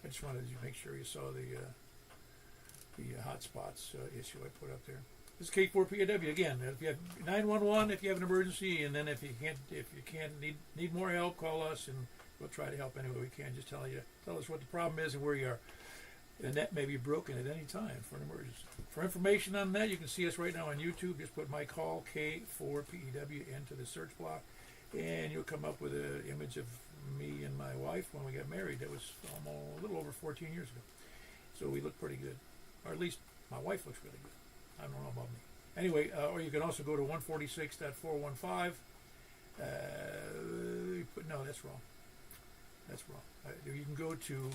I just wanted to make sure you saw the hotspots issue I put up there. This is K4PAW again. If you have 911, if you have an emergency, and then if you can't need more help, call us and we'll try to help any way we can. Just tell us what the problem is and where you are. The net may be broken at any time for an emergency. For information on that, you can see us right now on YouTube. Just put Mike Hall K4PEW into the search block, and you'll come up with an image of me and my wife when we got married. That was almost a little over 14 years ago. So we look pretty good, or at least my wife looks really good. I don't know about me. Anyway, or you can also go to 146.415. No, that's wrong. That's wrong. You can go to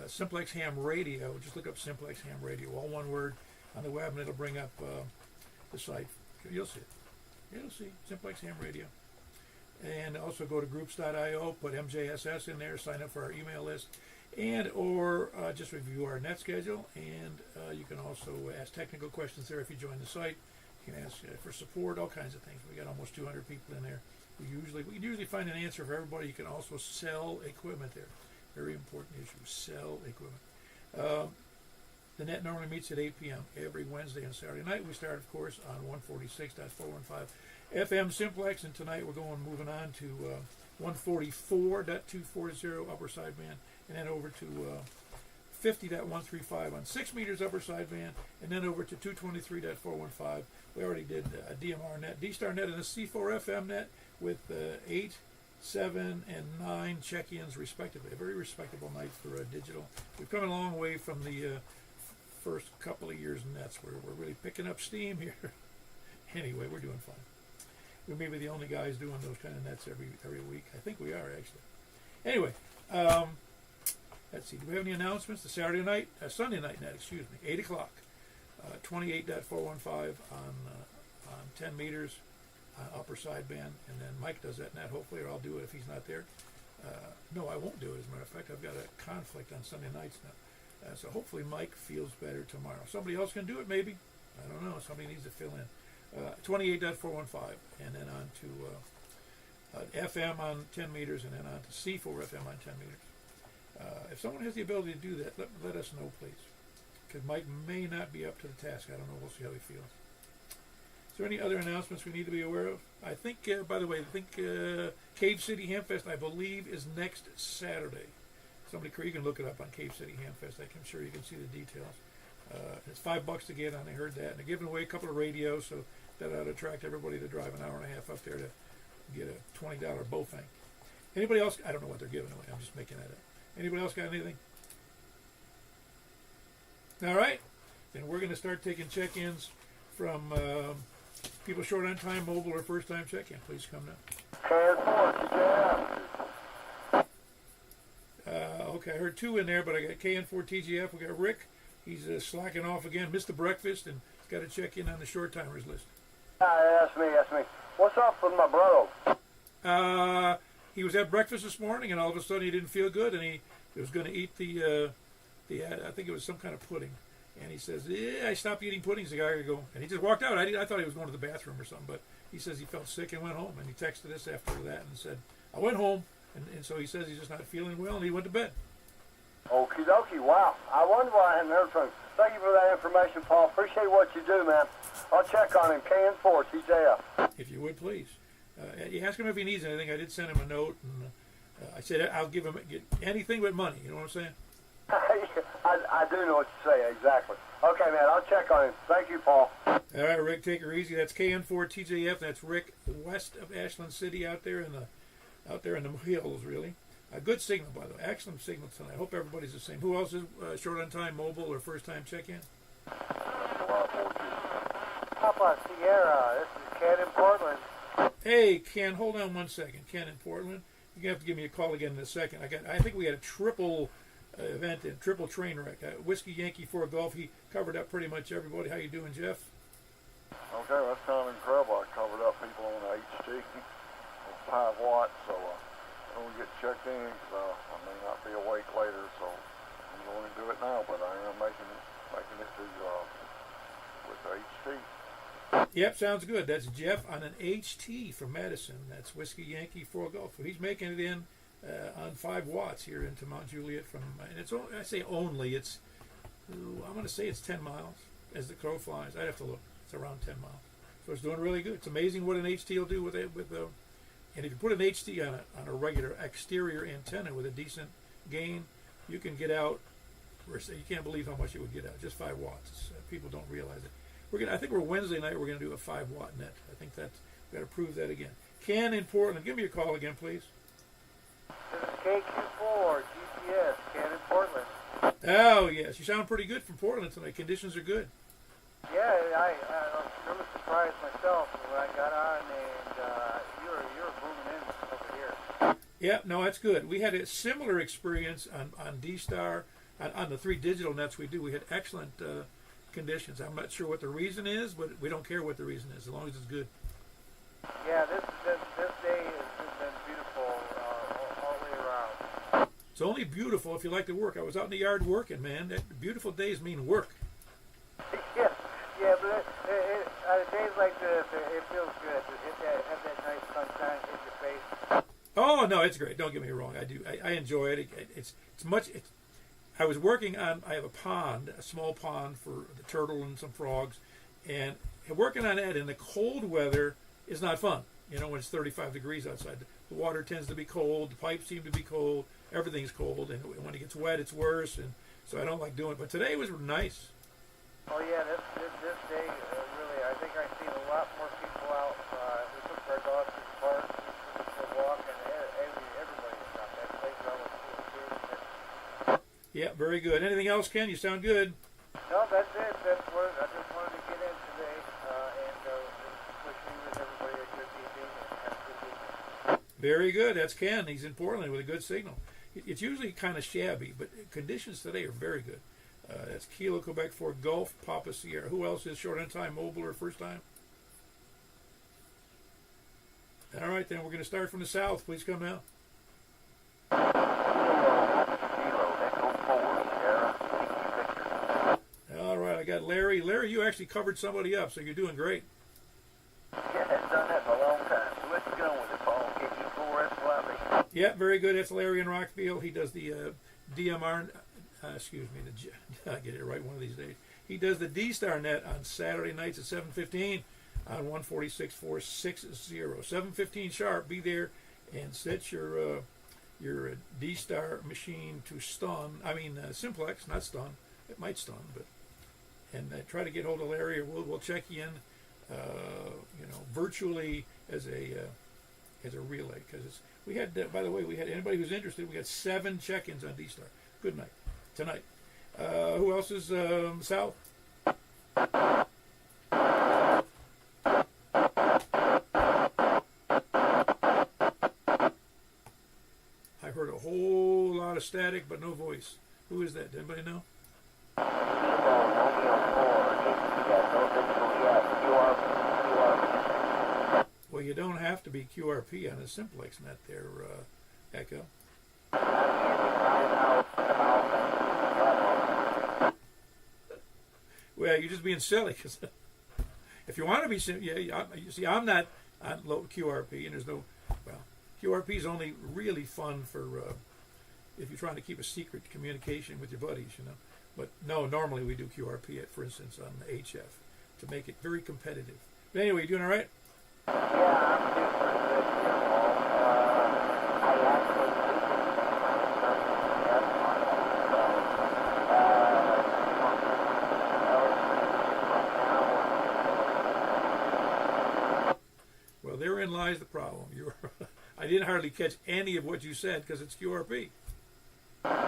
Simplex Ham Radio. Just look up Simplex Ham Radio, all one word, on the web, and it'll bring up the site. You'll see it. You'll see Simplex Ham Radio. And also go to groups.io, put MJSS in there, sign up for our email list, and or just review our net schedule. And you can also ask technical questions there if you join the site. You can ask for support, all kinds of things. We got almost 200 people in there. We can usually find an answer for everybody. You can also sell equipment there. Very important issue, sell equipment. The net normally meets at 8 p.m. every Wednesday and Saturday night. We start, of course, on 146.415 FM Simplex, and tonight we're moving on to 144.240 upper sideband, and then over to 50.135 on 6 meters upper sideband, and then over to 223.415. We already did a DMR net, D-Star net, and a C4 FM net with 8, 7, and 9 check-ins respectively. A very respectable night for digital. We've come a long way from the first couple of years nets. We're really picking up steam here. Anyway, we're doing fine. We may be the only guys doing those kind of nets every week. I think we are, actually. Anyway, let's see. Do we have any announcements? The Sunday night net, 8 o'clock. 28.415 on 10 meters upper sideband, and then Mike does that net, hopefully, or I'll do it if he's not there. No, I won't do it, as a matter of fact. I've got a conflict on Sunday nights now. So hopefully Mike feels better tomorrow. Somebody else can do it, maybe. I don't know. Somebody needs to fill in. 28.415, and then on to FM on 10 meters, and then on to C4 FM on 10 meters. If someone has the ability to do that, let us know, please. Because Mike may not be up to the task. I don't know. We'll see how he feels. Is there any other announcements we need to be aware of? I think, by the way, Cave City Hamfest, I believe, is next Saturday. You can look it up on Cave City Hamfest. I'm sure you can see the details. It's $5 to get on. I heard that. And they're giving away a couple of radios, so that ought to attract everybody to drive an hour and a half up there to get a $20 Bofang. Anybody else? I don't know what they're giving away. I'm just making that up. Anybody else got anything? All right. Then we're going to start taking check-ins from people short on time, mobile, or first-time check-in. Please come now. Okay, I heard 2 in there, but I got KN4 TGF. We got Rick. He's slacking off again. Missed the breakfast and got to check in on the short timers list. That's me. What's up with my brother? He was at breakfast this morning, and all of a sudden he didn't feel good, and he was going to eat the I think it was some kind of pudding. And he says, I stopped eating puddings a guy ago. And he just walked out. I thought he was going to the bathroom or something, but he says he felt sick and went home. And he texted us after that and said, I went home. And so he says he's just not feeling well, and he went to bed. Okie dokie. Wow. I wonder why I hadn't heard from him. Thank you for that information, Paul. Appreciate what you do, man. I'll check on him. KN4 TJF. If you would, please. You ask him if he needs anything. I did send him a note, and I said I'll give him anything but money. You know what I'm saying? I do know what you say, exactly. Okay, man, I'll check on him. Thank you, Paul. All right, Rick, take her easy. That's KN4 TJF. That's Rick west of Ashland City out there in the hills, really. A good signal, by the way. Excellent signal tonight. I hope everybody's the same. Who else is short on time, mobile, or first-time check-in? Papa Sierra, this is Ken in Portland. Hey, Ken, hold on 1 second. Ken in Portland. You're going to have to give me a call again in a second. I think we had a triple event, a triple train wreck. Whiskey Yankee 4 Golf. He covered up pretty much everybody. How you doing, Jeff? Okay, that's kind of incredible. I covered up people on the HT with 5 watts, so when we get checked in, I may not be awake later, so I'm going to do it now, but I am making it to with the HT. Yep, sounds good. That's Jeff on an HT from Madison. That's Whiskey Yankee 4 Golf. So he's making it in on 5 watts here into Mount Juliet from, and it's, I say only, it's, I'm going to say it's 10 miles as the crow flies. I'd have to look. It's around 10 miles. So it's doing really good. It's amazing what an HT will do with it. And if you put an HT on a regular exterior antenna with a decent gain, you can get out. You can't believe how much it would get out. Just 5 watts. People don't realize it. I think we're Wednesday night. We're going to do a 5-watt net. I think we've got to prove that again. Ken in Portland, give me your call again, please. This is KQ4 GPS, Ken in Portland. Oh yes, you sound pretty good from Portland tonight. Conditions are good. Yeah, I'm really surprised myself when I got on, and you're booming in over here. Yeah, no, that's good. We had a similar experience on D-Star, on the 3 digital nets we do. We had excellent conditions. I'm not sure what the reason is, but we don't care what the reason is, as long as it's good. Yeah, this day has been beautiful all the way around. It's only beautiful if you like to work. I was out in the yard working, man. Beautiful days mean work. Yeah, but days like this, it feels good. Have that nice sunshine hit your face. Oh no, it's great. Don't get me wrong. I do. I enjoy it. It's much. I was working on. I have a pond, a small pond for the turtle and some frogs, and working on that in the cold weather is not fun. You know, when it's 35 degrees outside, the water tends to be cold. The pipes seem to be cold. Everything's cold, and when it gets wet, it's worse. And so I don't like doing it. But today was nice. Oh yeah, this day really. I think I've seen a lot more people out. We took our dogs to the park for a walk, and everybody was out. That playground was full of kids. Yeah, very good. Anything else, Ken? You sound good. No, that's it. That's what I just wanted to get in today, and wish you and everybody a good evening and have a good weekend. Very good. That's Ken. He's in Portland with a good signal. It's usually kind of shabby, but conditions today are very good. That's Kilo, Quebec, for Gulf, Papa Sierra. Who else is short on time, mobile, or first time? All right, then we're going to start from the south. Please come now. All right, I got Larry. Larry, you actually covered somebody up, so you're doing great. Yeah, I've done that for a long time. So let's get on with it, Paul. KQ4 Yeah, very good. That's Larry in Rockville. He does the DMR. Excuse me, I'll get it right one of these days. He does the D-Star net on Saturday nights at 7:15 on 146.460. 7:15 sharp. Be there and set your D-Star machine to stun. I mean simplex, not stun. It might stun, but try to get hold of Larry, or we'll check you in, virtually as a relay, because we had. By the way, we had anybody who's interested. We got 7 check-ins on D-Star. Good night. Tonight. Who else is south? I heard a whole lot of static, but no voice. Who is that? Anybody know? Well, you don't have to be QRP on a simplex net there, Echo. Well, you're just being silly. Cause if you want to be, you see, I'm not on low QRP, and there's no. Well, QRP is only really fun for if you're trying to keep a secret communication with your buddies, But no, normally we do QRP, for instance, on the HF to make it very competitive. But anyway, you doing all right? Yeah, I'm doing pretty good. I actually Well, therein lies the problem. I didn't hardly catch any of what you said because it's QRP. Well, I'm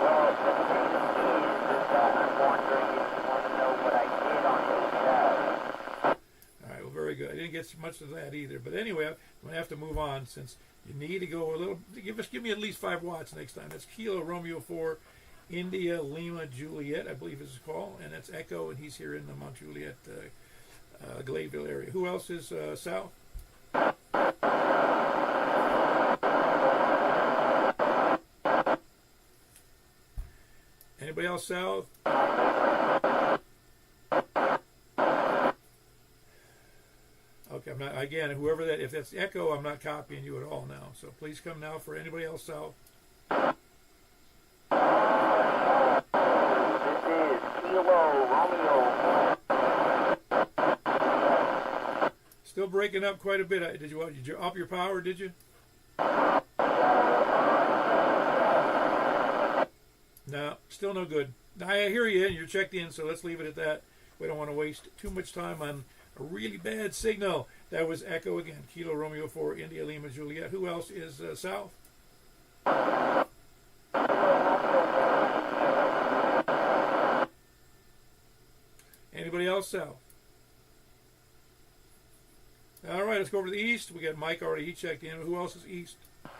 wondering if you want to know what I did on the show. All right, well, very good. I didn't get much of that either. But anyway, I'm going to have to move on since you need to go a little. Give me at least 5 watts next time. That's Kilo Romeo 4, India Lima Juliet, I believe is his call, and that's Echo, and he's here in the Mount Juliet, Gladeville area. Who else is south? Anybody else south? Okay, I'm not, again, whoever that, if that's Echo, I'm not copying you at all now. So please come now for anybody else south. Kilo Romeo. Still breaking up quite a bit. Did you up your power, did you? No, still no good. I hear you, and you're checked in, so let's leave it at that. We don't want to waste too much time on a really bad signal. That was Echo again. Kilo Romeo 4, India Lima Juliet. Who else is south? Anybody else south? All right, let's go over to the east. We got Mike already. He checked in. Who else is east? 4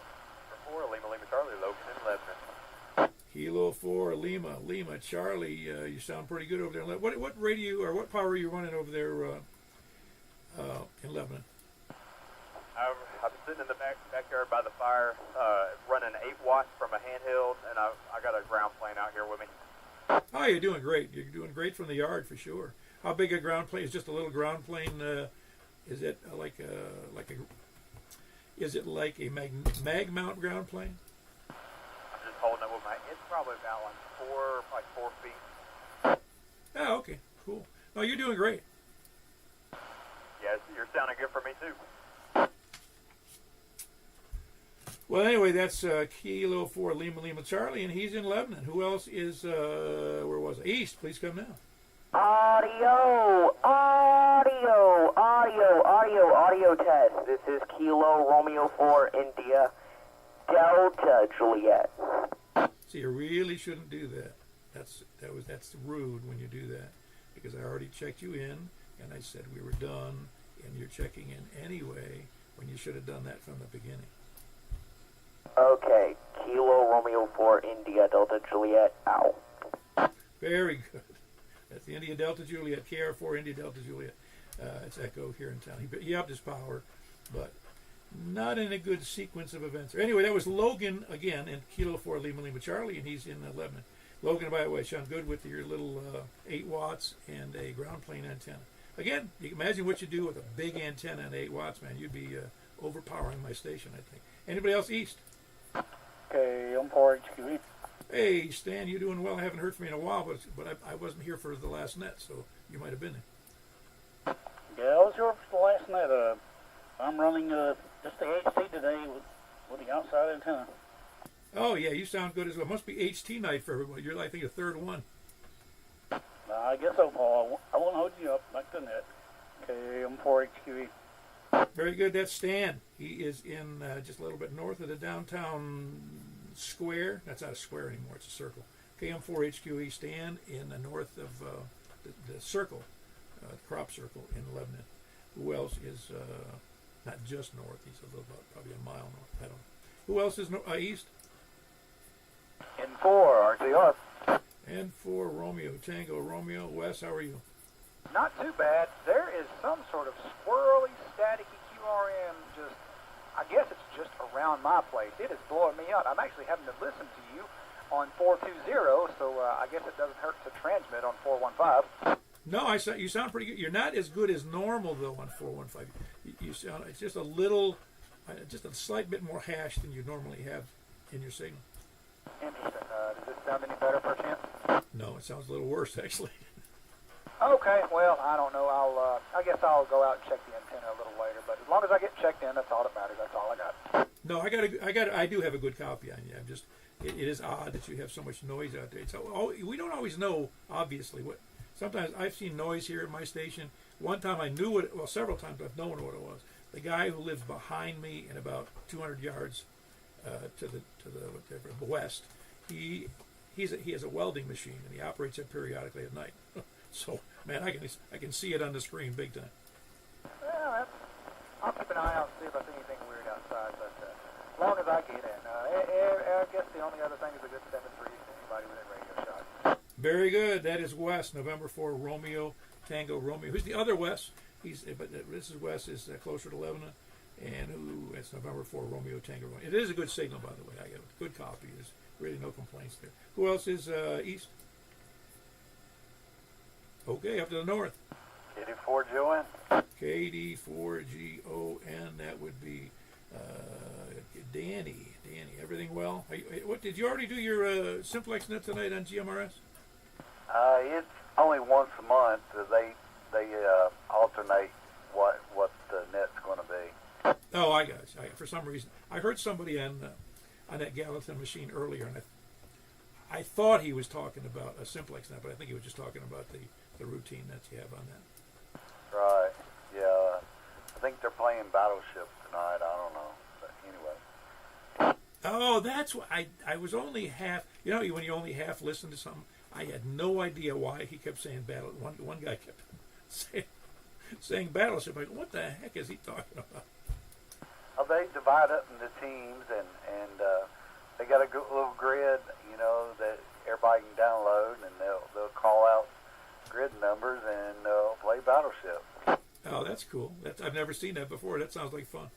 Lima Lima Charlie, Logan in Lebanon. Kilo 4 Lima Charlie. You sound pretty good over there. What radio or what power are you running over there in Lebanon? I'm sitting in the backyard by the fire, running 8 watts from a handheld, and I got a ground plane out here with me. Oh, you're doing great. You're doing great from the yard for sure. How big a ground plane? Is just a little ground plane? Is it is it like a mag mount ground plane? I'm just holding it with my. It's probably about like 4 feet. Oh, okay, cool. No, you're doing great. Yeah, you're sounding good for me too. Well, anyway, that's Kilo 4 Lima Charlie, and he's in Lebanon. Who else is, where was it? East, please come now. Audio test. This is Kilo Romeo 4 India Delta Juliet. See, you really shouldn't do that. That's rude when you do that, because I already checked you in, and I said we were done, and you're checking in anyway, when you should have done that from the beginning. Okay, Kilo Romeo 4 India Delta Juliet. Ow. Very good. That's the India Delta Juliet, KR4 India Delta Juliet. It's Echo here in town. He upped his power, but not in a good sequence of events. Anyway, that was Logan again in Kilo 4 Lima Charlie, and he's in Lebanon. Logan, by the way, sound good with your little 8 watts and a ground plane antenna. Again, you can imagine what you do with a big antenna and 8 watts, man. You'd be overpowering my station, I think. Anybody else east? Okay, I'm 4HQE. Hey, Stan, you doing well? I haven't heard from you in a while, but I wasn't here for the last net, so you might have been there. Yeah, I was here for the last night. I'm running just the HT today with the outside antenna. Oh, yeah, you sound good as well. Must be HT night for everybody. You're, I think, the third one. I guess so, Paul. I won't hold you up back to the net. Okay, I'm 4HQE. Very good. That's Stan. He is in just a little bit north of the downtown square. That's not a square anymore. It's a circle. KM4HQE Stan in the north of the circle, crop circle in Lebanon. Who else is not just north? He's a little about probably a mile north. I don't know. Who else is east? N4 RTR. N4 Romeo Tango Romeo. Wes, how are you? Not too bad. There is some sort of squirrely, staticky QRM just, I guess it's just around my place. It is blowing me out. I'm actually having to listen to you on 420, so I guess it doesn't hurt to transmit on 415. No, you sound pretty good. You're not as good as normal, though, on 415. You sound, it's just a little, just a slight bit more hash than you normally have in your signal. Interesting. Does this sound any better, perchance? No, it sounds a little worse, actually. Okay, well, I don't know. I guess I'll go out and check the antenna a little later. But as long as I get checked in, that's all that matters. That's all I got. No, I do have a good copy on you. I'm just, it is odd that you have so much noise out there. So we don't always know, obviously, what. Sometimes I've seen noise here at my station. One time I knew it. Well, several times I've known what it was. The guy who lives behind me in about 200 yards to the west, he has a welding machine and he operates it periodically at night. So, man, I can see it on the screen big time. Well, I'll keep an eye out and see if I see anything weird outside. But as long as I get in, I guess the only other thing is a good 7-3 to anybody within radio shot. Very good. That is Wes, November 4 Romeo Tango Romeo. Who's the other Wes? But this is Wes is closer to Lebanon, and it's November 4 Romeo Tango Romeo. It is a good signal, by the way. I got a good copy. There's really no complaints there. Who else is east? Okay, up to the north. KD4GON. KD4GON. That would be Danny. Danny, everything well? What did you already do your Simplex net tonight on GMRS? It's only once a month. They alternate what the net's going to be. Oh, I got it. For some reason, I heard somebody on that Gallatin machine earlier, and I thought he was talking about a simplex net, but I think he was just talking about the routine nets you have on that. Right. Yeah. I think they're playing Battleship tonight. I don't know. But anyway. Oh, that's why I was only half. You know, when you only half listen to something, I had no idea why he kept saying battle. One guy kept saying Battleship. I go, what the heck is he talking about? Well, they divide up into teams, and they got a little grid, that everybody can download, and they'll call out grid numbers and play Battleship. Oh, that's cool. I've never seen that before. That sounds like fun.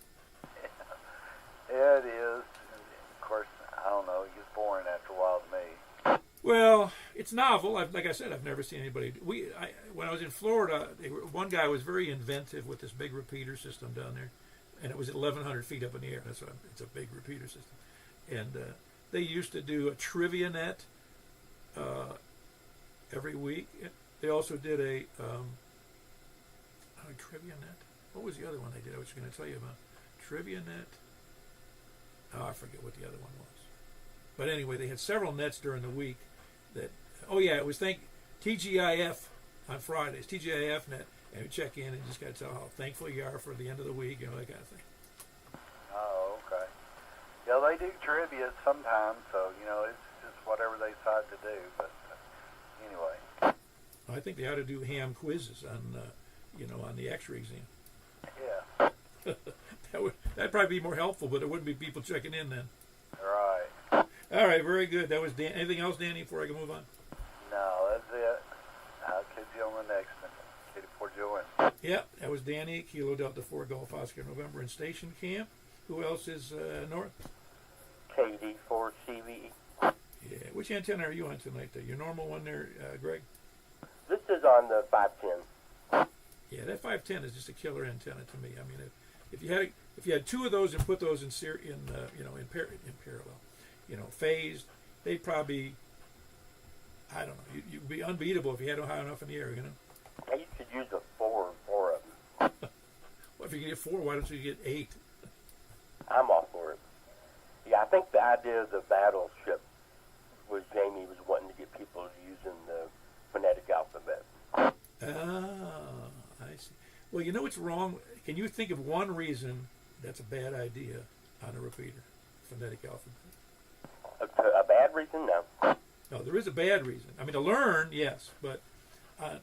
Yeah, it is. And of course, I don't know. It gets boring after a while to me. Well, it's novel. Like I said, I've never seen anybody. When I was in Florida, one guy was very inventive with this big repeater system down there, and it was at 1,100 feet up in the air. That's why it's a big repeater system. And they used to do a trivia net every week. They also did a trivia net. What was the other one they did? I was going to tell you about trivia net. Oh, I forget what the other one was. But anyway, they had several nets during the week. It was TGIF on Fridays, TGIF net, and you check in and just got to tell how thankful you are for the end of the week, that kind of thing. Oh, okay. Yeah, they do trivia sometimes, so, it's just whatever they decide to do. But anyway. I think they ought to do ham quizzes on the X-ray exam. Yeah. That'd probably be more helpful, but it wouldn't be people checking in then. Right. All right, very good. That was Dan. Anything else, Danny, before I can move on? No, that's it. I'll catch you on the next one. Katie Ford Joe. Yep, that was Danny, Kilo Delta 4 Golf Oscar November in Station Camp. Who else is north? KD4CVE. Yeah, which antenna are you on tonight? Your normal one there, Greg? This is on the 510. Yeah, that 510 is just a killer antenna to me. I mean, if you had two of those and put those in parallel, phased, they'd probably, I don't know, you'd be unbeatable if you had them high enough in the air, I used to use a four of them. Well, if you can get 4, why don't you get 8? I'm all for it. Yeah, I think the idea of the Battleship was Jamie was wanting to get people using the phonetic alphabet. Ah, I see. Well, you know what's wrong? Can you think of one reason that's a bad idea on a repeater, phonetic alphabet? A bad reason? No. No, there is a bad reason. I mean, to learn, yes, but I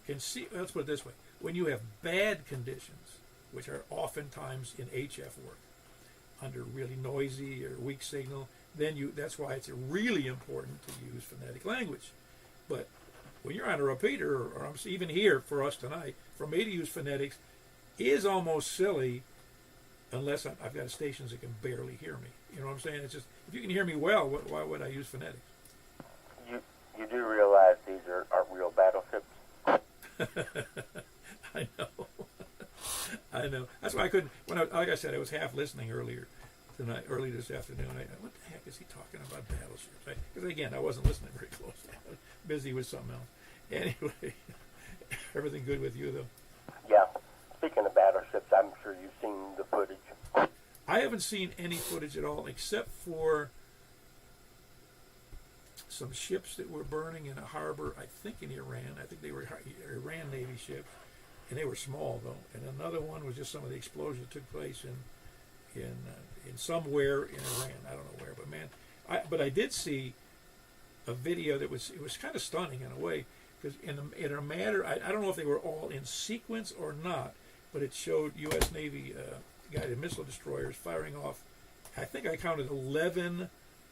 can see. Let's put it this way: when you have bad conditions, which are oftentimes in HF work, under really noisy or weak signal, then that's why it's really important to use phonetic language. But when you're on a repeater, or even here for us tonight, for me to use phonetics is almost silly unless I've got stations that can barely hear me. You know what I'm saying? It's just, if you can hear me well, why would I use phonetics? You do realize these aren't real battleships? I know. I know. That's why I couldn't, like I said, I was half listening early this afternoon. What the heck is he talking about battleships? Because again, I wasn't listening very closely. I was busy with something else. Anyway, everything good with you, though? Yeah. Speaking of battleships, I'm sure you've seen the footage. I haven't seen any footage at all except for some ships that were burning in a harbor, I think in Iran. I think they were Iran Navy ships, and they were small, though. And another one was just some of the explosions that took place in somewhere in Iran. I don't know where, but man, but I did see a video that was kind of stunning in a way, because in a matter, I don't know if they were all in sequence or not, but it showed U.S. Navy guided missile destroyers firing off, I think I counted 11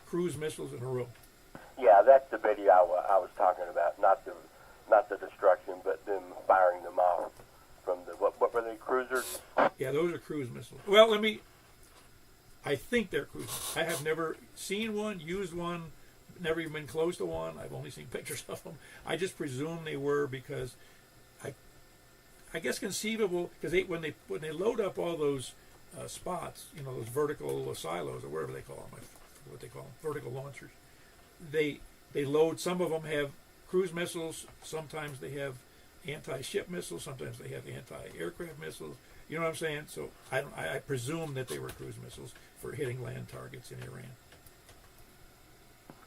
cruise missiles in a row. Yeah, that's the video I was talking about, not the destruction, but them firing them off from the, what were they, cruisers? Yeah, those are cruise missiles. Well, I think they're cruisers. I have never seen one, used one, never even been close to one. I've only seen pictures of them. I just presume they were, because I guess conceivable, because when they load up all those spots, those vertical silos or whatever they call them, I forget what they call them, vertical launchers. They load. Some of them have cruise missiles. Sometimes they have anti-ship missiles. Sometimes they have anti-aircraft missiles. You know what I'm saying? So I presume that they were cruise missiles for hitting land targets in Iran.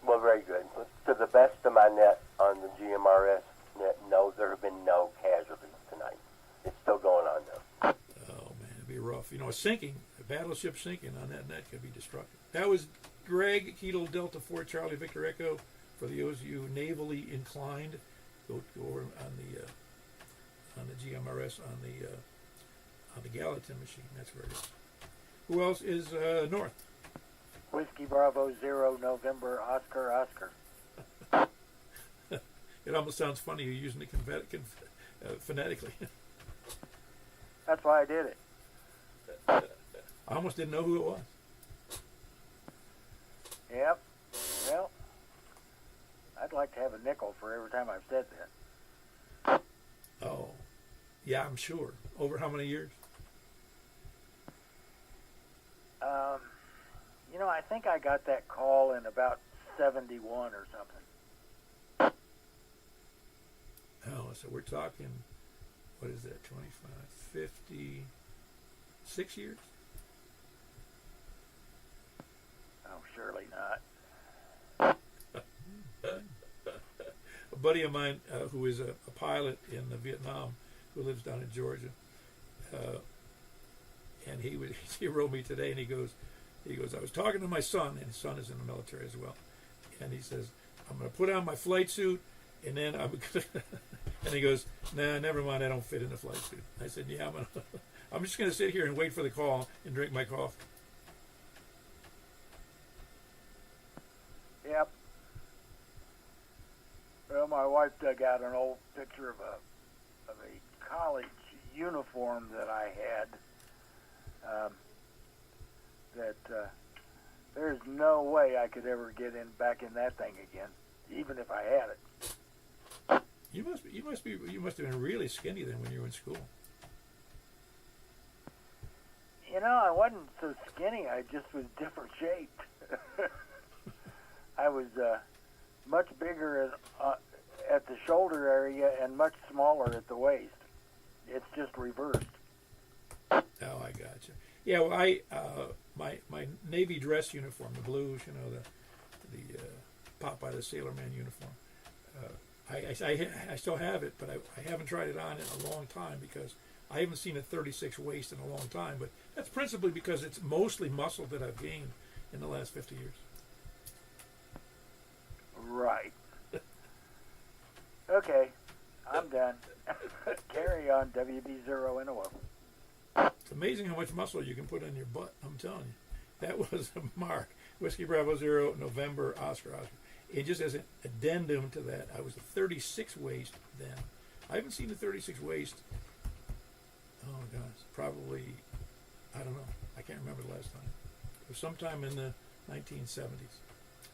Well, very good. To the best of my net on the GMRS net, no, there have been no casualties tonight. It's still going on though. Oh man, it'd be rough. You know, a battleship sinking on that net could be destructive. That was Greg, Kilo Delta 4 Charlie Victor Echo. For those of you navally inclined, go over on the GMRS on the Gallatin machine. That's where it is. Who else is north? Whiskey Bravo 0 November Oscar Oscar. It almost sounds funny you're using it phonetically. That's why I did it. I almost didn't know who it was. Yep. Well, I'd like to have a nickel for every time I've said that. Oh, yeah, I'm sure. Over how many years? You know, I think I got that call in about 71 or something. Oh, so we're talking, what is that, 25, 50, 6 years? Oh, surely not. A buddy of mine who is a pilot in Vietnam, who lives down in Georgia, and he wrote me today, and he goes, I was talking to my son, and his son is in the military as well, and he says, I'm going to put on my flight suit, and then I'm gonna and he goes, nah, never mind, I don't fit in the flight suit. I said, yeah, I'm just going to sit here and wait for the call and drink my coffee. Yep. Well, my wife dug out an old picture of a college uniform that I had. There's no way I could ever get back in that thing again, even if I had it. You must have been really skinny then when you were in school. You know, I wasn't so skinny. I just was different shaped. I was much bigger at the shoulder area and much smaller at the waist. It's just reversed. Oh, I gotcha. Yeah, well, my Navy dress uniform, the blues, you know, the Popeye the Sailor Man uniform. I still have it, but I haven't tried it on in a long time because I haven't seen a 36 waist in a long time. But that's principally because it's mostly muscle that I've gained in the last 50 years. Right. Okay, I'm done. Carry on, WB0NOO. It's amazing how much muscle you can put on your butt. I'm telling you. That was a mark. Whiskey Bravo 0, November, Oscar. And just as an addendum to that, I was a 36 waist then. I haven't seen a 36 waist, oh gosh, probably, I don't know. I can't remember the last time. It was sometime in the 1970s.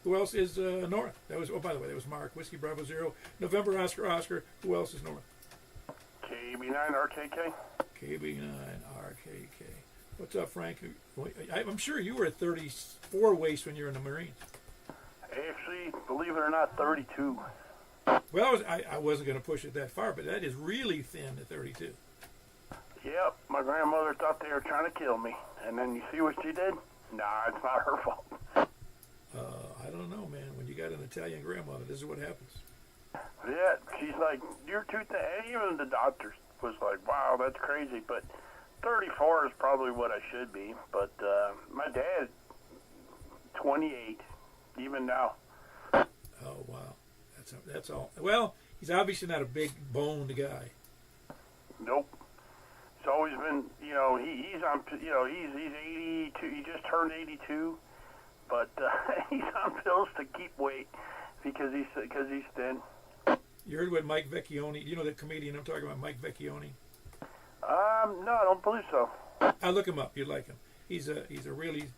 Who else is north? That was, oh, by the way, that was Mark. Whiskey Bravo 0, November, Oscar. Who else is north? KB9RKK. KB9RKK. What's up, Frank? I'm sure you were at 34 waist when you were in the Marines. Actually, believe it or not, 32. Well, I wasn't going to push it that far, but that is really thin at 32. Yep, my grandmother thought they were trying to kill me. And then you see what she did? Nah, it's not her fault. I don't know, man. When you got an Italian grandmother, this is what happens. Yeah, she's like, you're too thin. Even the doctor was like, wow, that's crazy. But 34 is probably what I should be. But my dad, 28, even now. Oh, wow. That's all. Well, he's obviously not a big boned guy. Nope. It's always been, you know, he's on, you know, he's 82. He just turned 82, but he's on pills to keep weight because he's thin. You heard what Mike Vecchione? You know the comedian I'm talking about, Mike Vecchione? No, I don't believe so. I'll look him up. You'd like him. He's a really,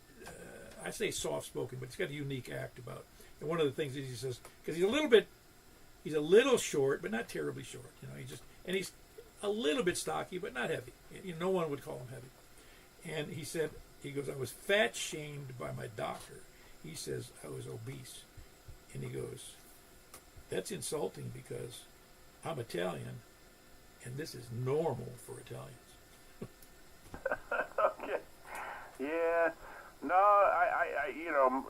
I say soft spoken, but he's got a unique act about it. And one of the things is he says, because he's a little short, but not terribly short. You know, he's a little bit stocky, but not heavy. You know, no one would call him heavy. And he goes, I was fat shamed by my doctor. He says I was obese. And he goes, that's insulting because I'm Italian, and this is normal for Italians. Okay. Yeah. No, I you know,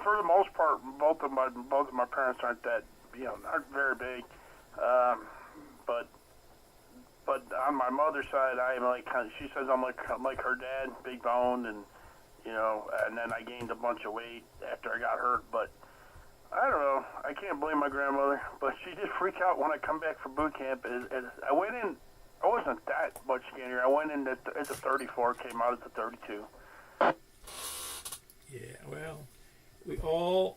for the most part, both of my parents aren't that, aren't very big. But on my mother's side, I am like she says I'm like her dad, big boned, and and then I gained a bunch of weight after I got hurt. But I don't know. I can't blame my grandmother, but she did freak out when I come back from boot camp. I went in. I wasn't that much skinnier. I went in as a 34, came out as a 32. Yeah, well, we all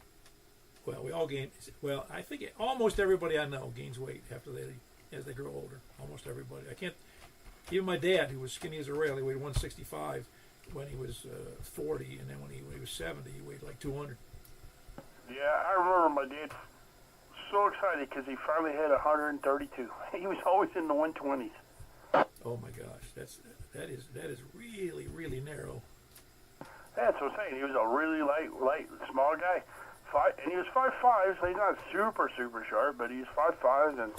gain. Well, I think almost everybody I know gains weight as they grow older. Almost everybody. I can't. Even my dad, who was skinny as a rail, he weighed 165 when he was 40, and then when he was 70, he weighed like 200. Yeah, I remember my dad so excited because he finally had 132. He was always in the 120s. Oh my gosh, that is really, really narrow. That's what I'm saying. He was a really light, small guy. And he was 5'5", so he's not super sharp, but he's 5'5",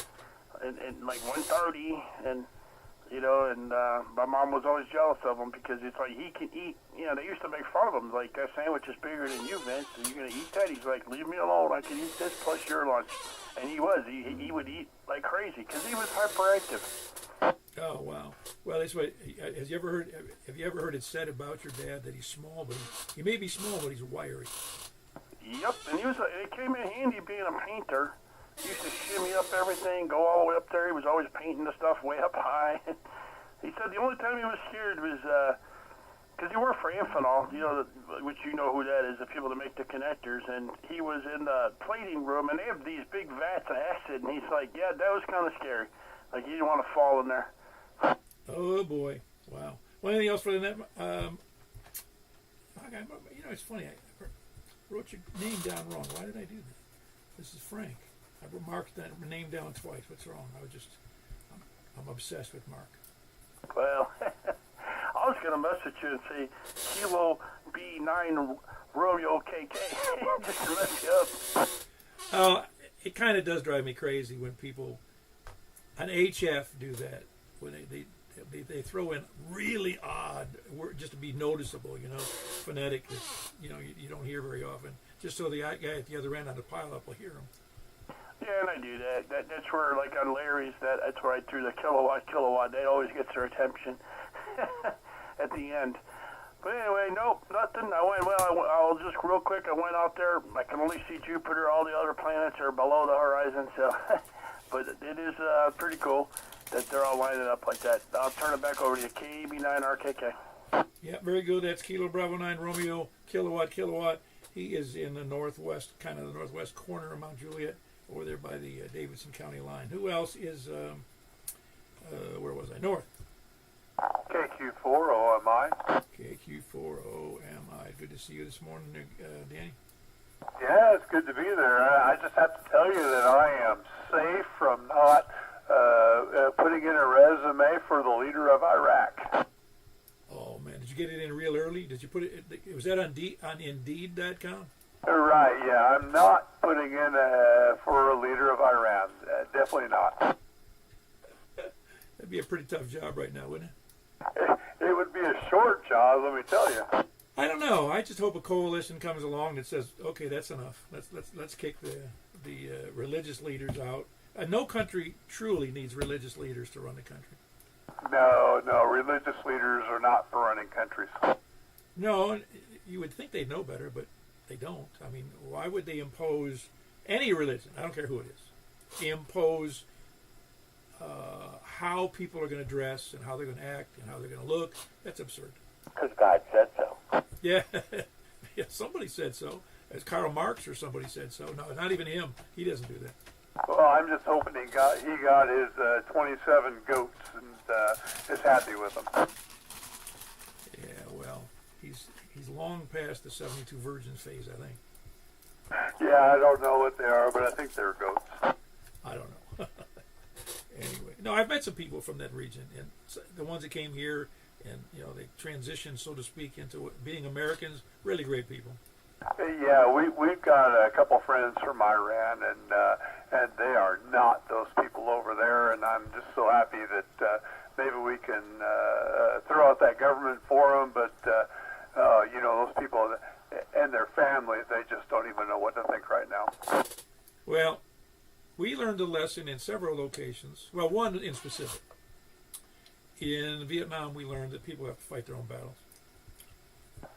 and like 130, and my mom was always jealous of him because it's like he can eat. They used to make fun of him, like, that sandwich is bigger than you, Vince. Are you gonna eat that? He's like, leave me alone. I can eat this plus your lunch. And he would eat like crazy because he was hyperactive. Oh wow! Well, that's what. Have you ever heard it said about your dad that he's small, but he may be small, but he's wiry. Yep, and it came in handy being a painter. He used to shimmy up everything, go all the way up there. He was always painting the stuff way up high. He said the only time he was scared was because he worked for Amphenol, which you know who that is, the people that make the connectors. And he was in the plating room, and they have these big vats of acid. And he's like, yeah, that was kind of scary. Like, he didn't want to fall in there. Oh boy! Wow. Well, anything else for that? It's funny. I wrote your name down wrong. Why did I do that? This is Frank. I marked that name down twice. What's wrong? I'm obsessed with Mark. Well, I was going to message you and say Kilo B9 Romeo KK just to mess you up. Oh, it kind of does drive me crazy when people on HF do that. When they throw in really odd word just to be noticeable, phonetic that you don't hear very often, just so the guy at the other end on the pile-up will hear them. Yeah, and I do that. That's where, like on Larry's, that's where I threw the kilowatt. That always gets their attention at the end. But anyway, nope, nothing. I'll just real quick. I went out there. I can only see Jupiter. All the other planets are below the horizon. So, but it is pretty cool that they're all lining up like that. I'll turn it back over to you, KB9RKK. Yeah, very good. That's Kilo Bravo 9 Romeo kilowatt. He is in the northwest corner of Mount Juliet, over there by the Davidson County line. Who else is, where was I? North. KQ4OMI. KQ4OMI. Good to see you this morning, Danny. Yeah, it's good to be there. I just have to tell you that I am safe from not putting in a resume for the leader of Iraq. Oh man, did you get it in real early? Did you put it? Was that on Indeed.com? Right. Yeah, I'm not putting in for a leader of Iran. Definitely not. That'd be a pretty tough job right now, wouldn't it? It would be a short job, let me tell you. I don't know. I just hope a coalition comes along that says, "Okay, that's enough. Let's kick the religious leaders out." No country truly needs religious leaders to run the country. No, religious leaders are not for running countries. No, you would think they'd know better, but they don't. I mean, why would they impose any religion? I don't care who it is. Impose how people are going to dress and how they're going to act and how they're going to look. That's absurd. Because God said so. Yeah. Yeah, somebody said so. As Karl Marx or somebody said so. No, not even him. He doesn't do that. Well, I'm just hoping he got his 27 goats and is happy with them. Yeah, well, he's long past the 72 virgins phase, I think. Yeah, I don't know what they are, but I think they're goats. I don't know. Anyway, no, I've met some people from that region, and the ones that came here, and they transitioned, so to speak, into being Americans. Really great people. Yeah, we've got a couple friends from Iran, and they are not those people over there. And I'm just so happy that maybe we can throw out that government for them. But you know, those people and their families, they just don't even know what to think right now. Well, we learned a lesson in several locations. Well, one in specific. In Vietnam, we learned that people have to fight their own battles.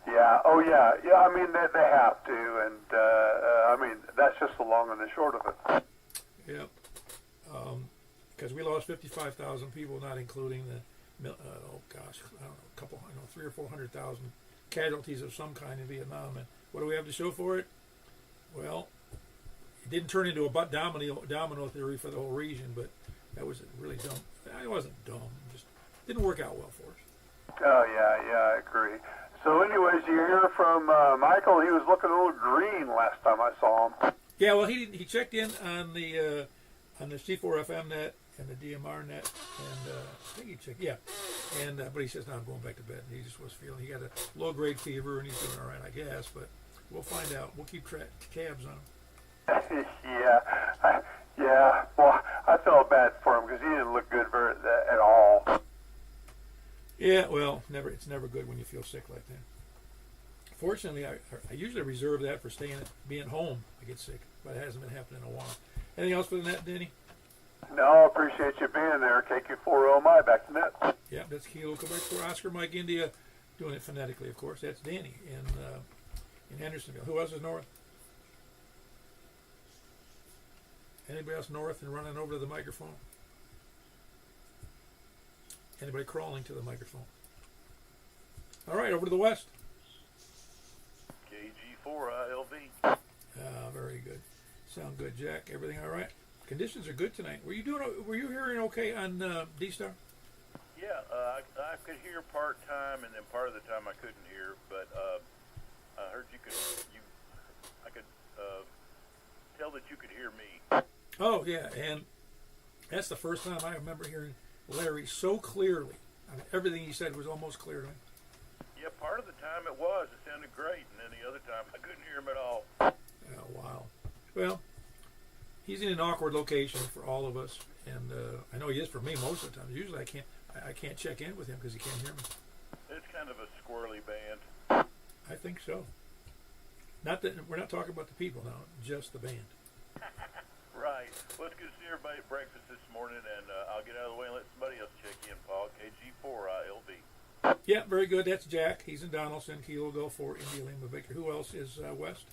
Yeah. Oh, yeah. Yeah. I mean, they have to, and I mean, that's just the long and the short of it. Yep. Because we lost 55,000 people, not including the, oh gosh, I don't know, a couple, 300,000 or 400,000 casualties of some kind in Vietnam. And what do we have to show for it? Well, it didn't turn into a domino theory for the whole region, but that was really dumb. It wasn't dumb, just didn't work out well for us. Oh, yeah, I agree. So anyways, you hear from Michael. He was looking a little green last time I saw him. Yeah, well, he checked in on the C4FM net and the DMR net, and I think he checked, yeah. And but he says, no, I'm going back to bed. He just was feeling, he got a low-grade fever, and he's doing all right, I guess, but we'll find out. We'll keep tabs on him. Yeah. Well, I felt bad for him because he didn't look good at all. Yeah, well, it's never good when you feel sick like that. Fortunately, I usually reserve that for being home. I get sick, but it hasn't been happening in a while. Anything else for the net, Denny? No, appreciate you being there. KQ4OMI, back to net. Yeah, that's Kilo Quebec for Oscar Mike India, doing it phonetically, of course. That's Danny in Hendersonville. Who else is north? Anybody else north and running over to the microphone? Anybody crawling to the microphone? All right, over to the west. KG4ILV. Very good. Sound good, Jack. Everything all right? Conditions are good tonight. Were you hearing okay on D-Star? Yeah, I could hear part time, and then part of the time I couldn't hear. But I heard I could tell that you could hear me. Oh yeah, and that's the first time I remember hearing Larry so clearly. I mean, everything he said was almost clear to me. Yeah, part of the time it sounded great, and then the other time I couldn't hear him at all. Oh, wow. Well, he's in an awkward location for all of us, and I know he is for me most of the time. Usually I can't check in with him because he can't hear me. It's kind of a squirrely band. I think so. Not that we're not talking about the people now, just the band. Right. Well, it's good to see everybody at breakfast this morning, and I'll get out of the way and let somebody else check in, Paul. KG4ILV. Yeah, very good. That's Jack. He's in Donaldson. Kilo Go for India Lima Victor. Who else is west?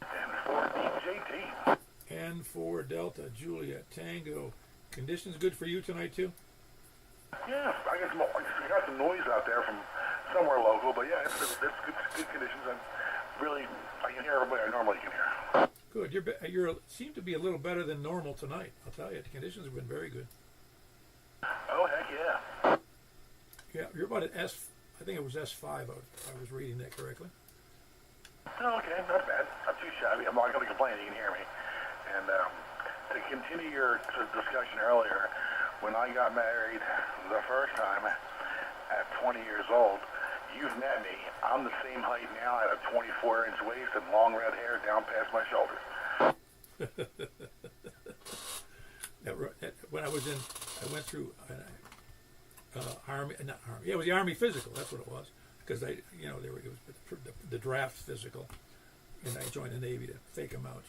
And for DJT. And for Delta, Juliet, Tango. Conditions good for you tonight, too? Yeah, I got some noise out there from somewhere local, but yeah, it's good conditions, and really, I can hear everybody I normally can hear. Good. You seem to be a little better than normal tonight. I'll tell you, the conditions have been very good. Oh, heck yeah. Yeah, you're about at I think it was S5, if I was reading that correctly. Oh, okay, not bad. Not too shabby. I'm not going to complain. You can hear me. And to continue your discussion earlier, when I got married the first time at 20 years old, you've met me. I'm the same height now. I had a 24-inch waist and long red hair down past my shoulders. When I went through Army, not Army. Yeah, it was the Army physical. That's what it was. Because it was the draft physical, and I joined the Navy to fake them out,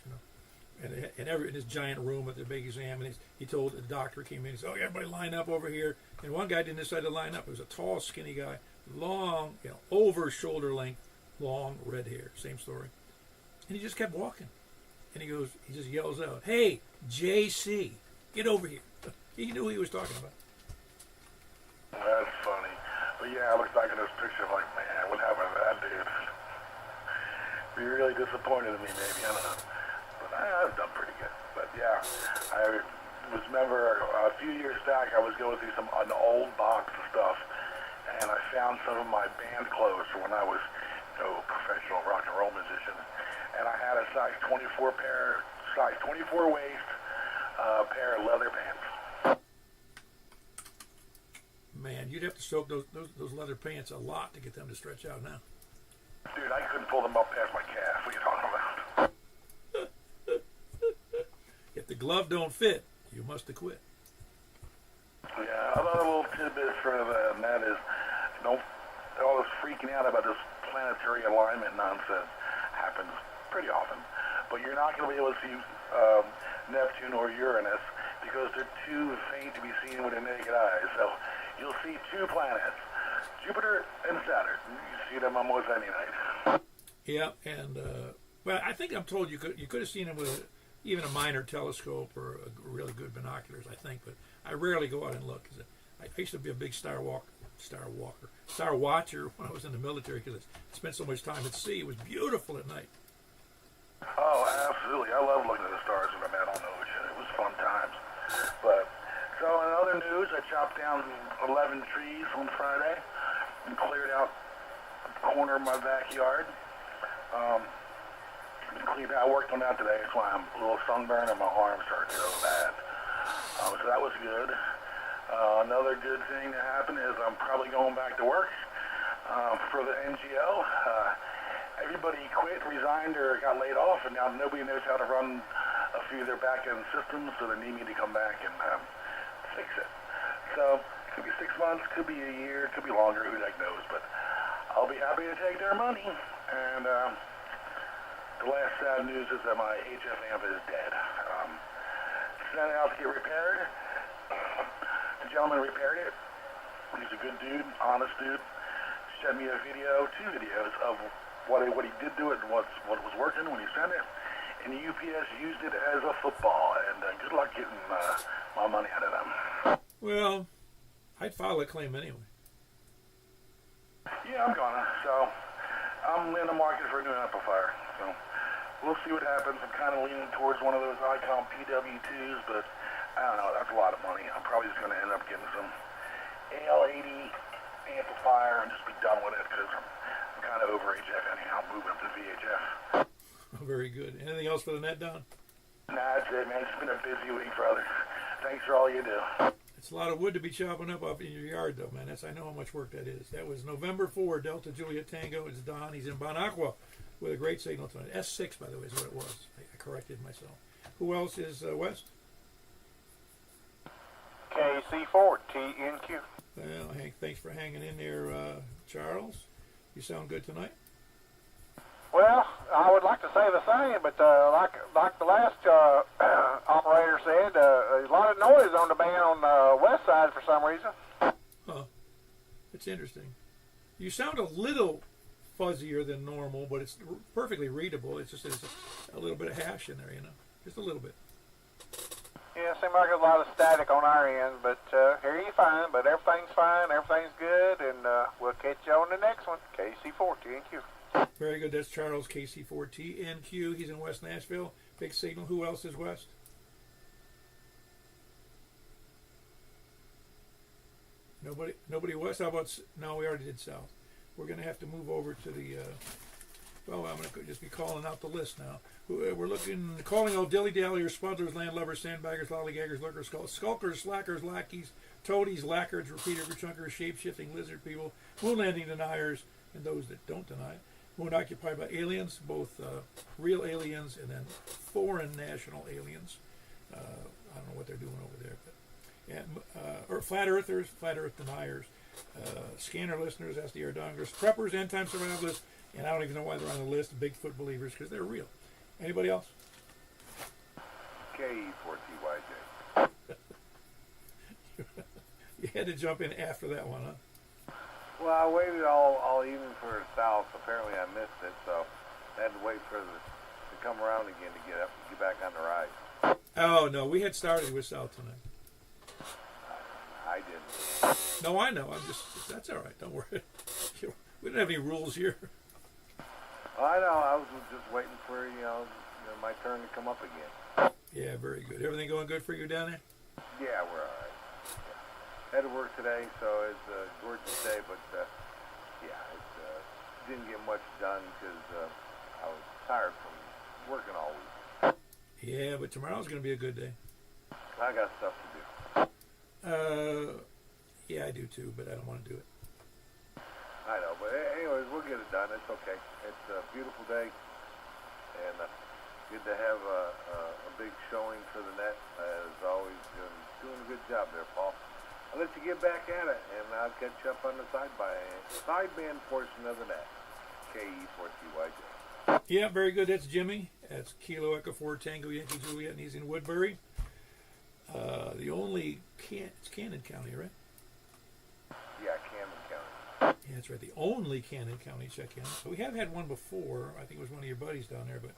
And in this giant room at the big exam, and he told the doctor came in. He said, "Oh, everybody line up over here." And one guy didn't decide to line up. It was a tall, skinny guy, long, over shoulder length, long red hair. Same story. And he just kept walking. And he just yells out, "Hey, JC, get over here." He knew who he was talking about. That's funny. But yeah, I look back at this picture like, man, what happened to that dude? Be really disappointed in me, maybe. I don't know. But I've done pretty good. But yeah, I remember a few years back, I was going through an old box of stuff, and I found some of my band clothes from when I was a professional rock and roll musician. And I had a size 24 waist pair of leather pants. Man, you'd have to soak those leather pants a lot to get them to stretch out now. Dude, I couldn't pull them up past my calf. What are you talking glove don't fit, you must have quit. Yeah, another little tidbit for the net is don't all this freaking out about this planetary alignment nonsense happens pretty often, but you're not going to be able to see Neptune or Uranus because they're too faint to be seen with the naked eye. So you'll see two planets, Jupiter and Saturn. You see them almost any night. Yeah, and well, I think I'm told you could have seen them with even a minor telescope or a really good binoculars. I think, but I rarely go out and look because I used to be a big star watcher when I was in the military because I spent so much time at sea. It was beautiful at night. Oh, absolutely. I love looking at the stars when I'm out on the ocean. It was fun times. But, so in other news, I chopped down 11 trees on Friday and cleared out a corner of my backyard. I worked on that today. That's why I'm a little sunburned and my arms hurt so bad. So that was good. Another good thing that happened is I'm probably going back to work for the NGO. Everybody quit, resigned, or got laid off, and now nobody knows how to run a few of their back-end systems, so they need me to come back and fix it. So it could be 6 months, could be a year, could be longer, who the heck knows, but I'll be happy to take their money. And the last sad news is that my HF amp is dead. Sent it out to get repaired. The gentleman repaired it. He's a good dude, honest dude. Sent me two videos of what he did do it and what was working when he sent it. And the UPS used it as a football. And good luck getting my money out of them. Well, I'd file a claim anyway. Yeah, I'm gonna. So I'm in the market for a new amplifier. So we'll see what happens. I'm kind of leaning towards one of those Icon PW2s, but I don't know. That's a lot of money. I'm probably just going to end up getting some AL80 amplifier and just be done with it because I'm kind of over HF anyhow. Moving up to VHF. Oh, very good. Anything else for the net, Don? Nah, that's it, man. It's been a busy week, brother. Thanks for all you do. It's a lot of wood to be chopping up in your yard, though, man. I know how much work that is. That was November 4, Delta Juliet Tango. It's Don. He's in Bon Aqua with a great signal tonight. S6, by the way, is what it was. I corrected myself. Who else is West? KC4 TNQ. Well, Hank, thanks for hanging in there, Charles. You sound good tonight. Well, I would like to say the same, but like the last operator said, there's a lot of noise on the band on the west side for some reason. Huh. It's interesting. You sound a little fuzzier than normal, but it's perfectly readable. It's just there's a little bit of hash in there, just a little bit. Yeah, it seems like there's a lot of static on our end, but here you fine. But everything's fine, everything's good, and we'll catch you on the next one. KC4 TNQ. Very good. That's Charles, KC4TNQ. He's in West Nashville. Big signal. Who else is west? Nobody west. How about? No, we already did south. We're going to have to move over to the. Well, I'm going to just be calling out the list now. We're calling all dilly-dalliers, spuddlers, landlubbers, sandbaggers, lollygaggers, lurkers, skulkers, slackers, lackeys, toadies, lackards, repeater, chunkers, shape-shifting lizard people, moon landing deniers, and those that don't deny it. Moon occupied by aliens, both real aliens and then foreign national aliens. I don't know what they're doing over there, but flat earthers, flat earth deniers, scanner listeners, SDR dongers, preppers, end time survivalists, and I don't even know why they're on the list. Bigfoot believers because they're real. Anybody else? KE4TYJ. You had to jump in after that one, huh? Well, I waited all evening for the south. Apparently, I missed it, so I had to wait for to come around again to get back on the right. Oh no, we had started with south tonight. I didn't. No, I know. That's all right. Don't worry. We don't have any rules here. I know. I was just waiting for my turn to come up again. Yeah, very good. Everything going good for you down there? Yeah, we're all right. Yeah. Had to work today, so it's a gorgeous day, but didn't get much done because I was tired from working all week. Yeah, but tomorrow's going to be a good day. I got stuff to do. Yeah, I do too, but I don't want to do it. I know, but anyways, we'll get it done. It's okay. It's a beautiful day, and good to have a big showing for the net. As always, doing a good job there, Paul. I'll let you get back at it, and I'll catch you up on the sideband portion of the net. KE4TYJ. Yeah, very good. That's Jimmy. That's Kilo Echo 4 Tango Yankee Juliet, and he's in Woodbury. The only it's Cannon County, right? Yeah, Cannon County. Yeah, that's right. The only Cannon County check-in. So we have had one before. I think it was one of your buddies down there, but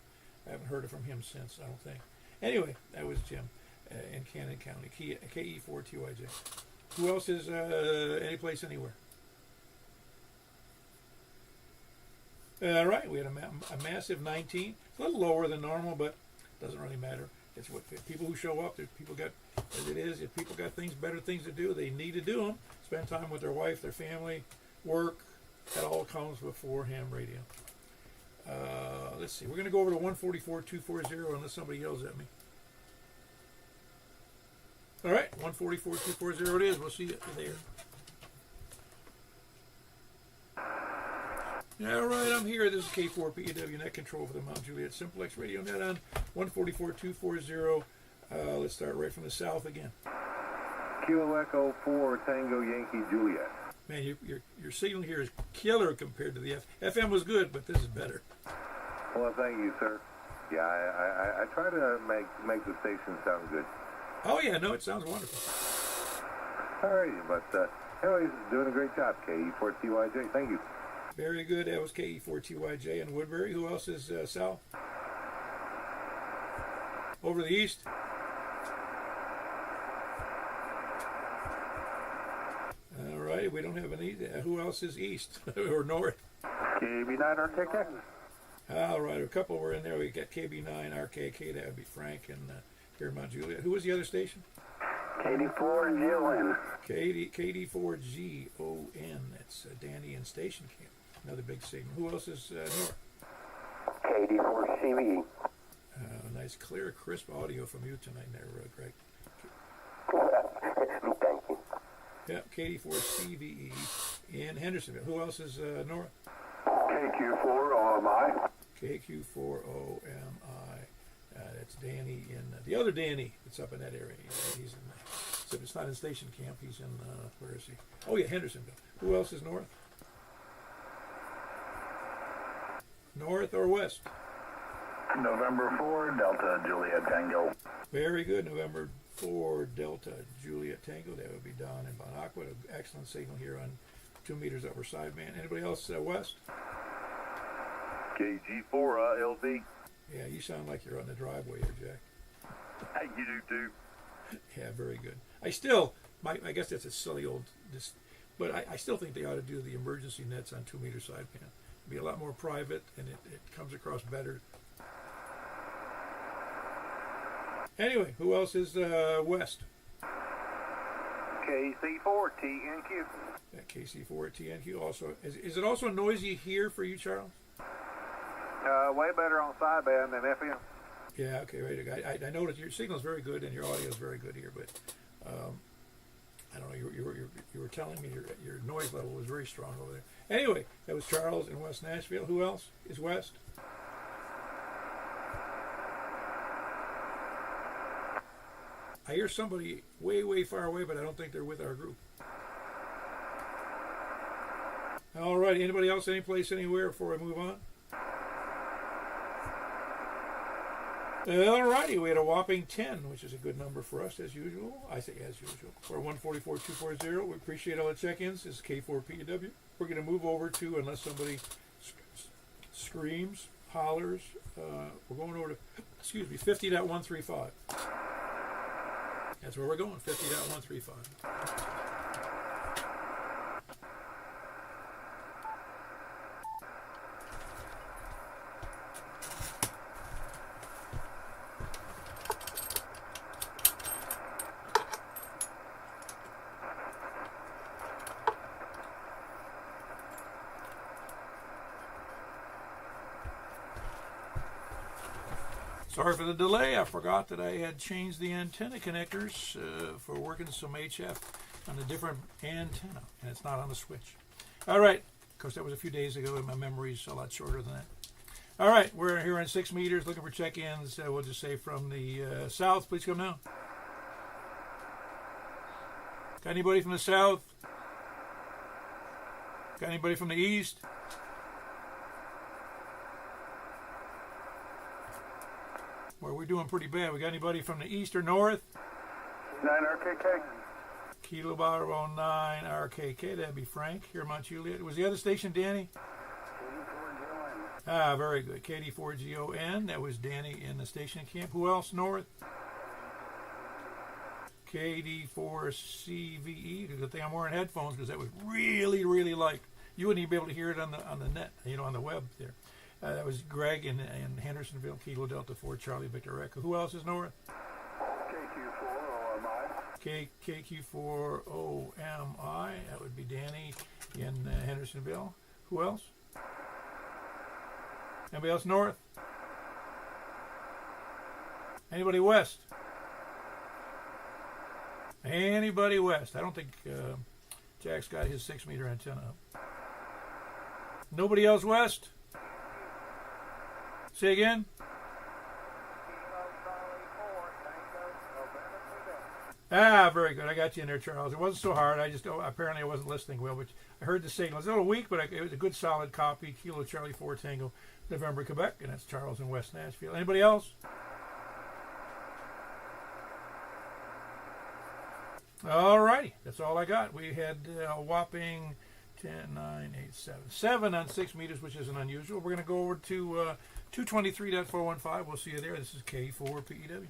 I haven't heard it from him since, I don't think. Anyway, that was Jim in Cannon County, KE4TYJ. Who else is any place anywhere? All right, we had a massive 19. It's a little lower than normal, but it doesn't really matter. It's what people who show up. People got, as it is. If people got better things to do, they need to do them. Spend time with their wife, their family, work. That all comes before ham radio. Let's see. We're going to go over to 144-240 unless somebody yells at me. All right, 144-240 it is. We'll see you there. All right, I'm here. This is K4PEW Net Control for the Mount Juliet Simplex Radio Net on 144-240. Let's start right from the south again. Kilo Echo 4 Tango Yankee Juliet. Man, your signal here is killer compared to the FM was good, but this is better. Well, thank you, sir. Yeah, I try to make the station sound good. Oh, yeah, no, it sounds wonderful. All right, but anyways, doing a great job, KE4TYJ. Thank you. Very good. That was KE4TYJ in Woodbury. Who else is south? Over the east? All right, we don't have any. Who else is east or north? KB9 RKK. All right, a couple were in there. We got KB9 RKK. That would be Frank and here in Mount Juliet. Who was the other station? KD4GON. KD4GON. That's Danny in Station Camp. Another big signal. Who else is north? KD4CVE. Nice, clear, crisp audio from you tonight there, Greg. Thank you. Yeah, KD4CVE in Hendersonville. Who else is north? KQ4OMI. KQ4OMI. That's Danny in the other Danny that's up in that area. He's in. Except it's not in Station Camp. He's in where is he? Oh yeah, Hendersonville. Who else is north? North or west? November 4 Delta Juliet Tango. Very good. November 4 Delta Juliet Tango. That would be Don in Bon Aqua. Excellent signal here on 2 meters upper sideband. Anybody else west? KG4 LV. Yeah, you sound like you're on the driveway there, Jack. Hey, you do too. Yeah, very good. I guess that's a silly old, but I still think they ought to do the emergency nets on 2 meter sideband. It'd be a lot more private, and it comes across better. Anyway, who else is west? KC4TNQ. That KC4TNQ also. Is it also noisy here for you, Charles? Way better on sideband than FM. Yeah, okay, right. I know that your signal is very good and your audio is very good here, but I don't know. You were telling me your noise level was very strong over there. Anyway, that was Charles in West Nashville. Who else is west? I hear somebody way, way far away, but I don't think they're with our group. All right. Anybody else? Any place, anywhere before I move on? All righty. We had a whopping 10, which is a good number for us, as usual. I say as usual. For 144-240, we appreciate all the check-ins. This is K4PW. We're going to move over to, unless somebody screams, hollers, we're going over to, 50.135. That's where we're going, 50.135. Sorry for the delay. I forgot that I had changed the antenna connectors for working some HF on a different antenna, and it's not on the switch. All right. Of course, that was a few days ago, and my memory's a lot shorter than that. All right, we're here on 6 meters looking for check-ins. We'll just say from the south. Please come now. Got anybody from the south? Got anybody from the east? Well, we're doing pretty bad. We got anybody from the east or north? 9 RKK. Kilo Bravo 9 RKK. That'd be Frank here in Mount Juliet. Was the other station Danny? Ah, very good. KD4GON. That was Danny in the station camp. Who else north? KD4CVE. Good thing I'm wearing headphones because that was really, really light. You wouldn't even be able to hear it on the net, on the web there. That was Greg in Hendersonville, Kilo Delta 4 Charlie Victor Echo. Who else is north? KQ4OMI. That would be Danny in Hendersonville. Who else? Anybody else north? Anybody west? Anybody west? I don't think Jack's got his 6 meter antenna up. Nobody else west? Say again? Ah, very good. I got you in there, Charles. It wasn't so hard. Apparently I wasn't listening well, but I heard the signal. It's a little weak, but it was a good solid copy. Kilo Charlie 4 Tango, November, Quebec, and that's Charles in West Nashville. Anybody else? All righty. That's all I got. We had a whopping 10, 9, 8, 7 on 6 meters, which isn't unusual. We're going to go over to 223.415. We'll see you there. This is K4PEW.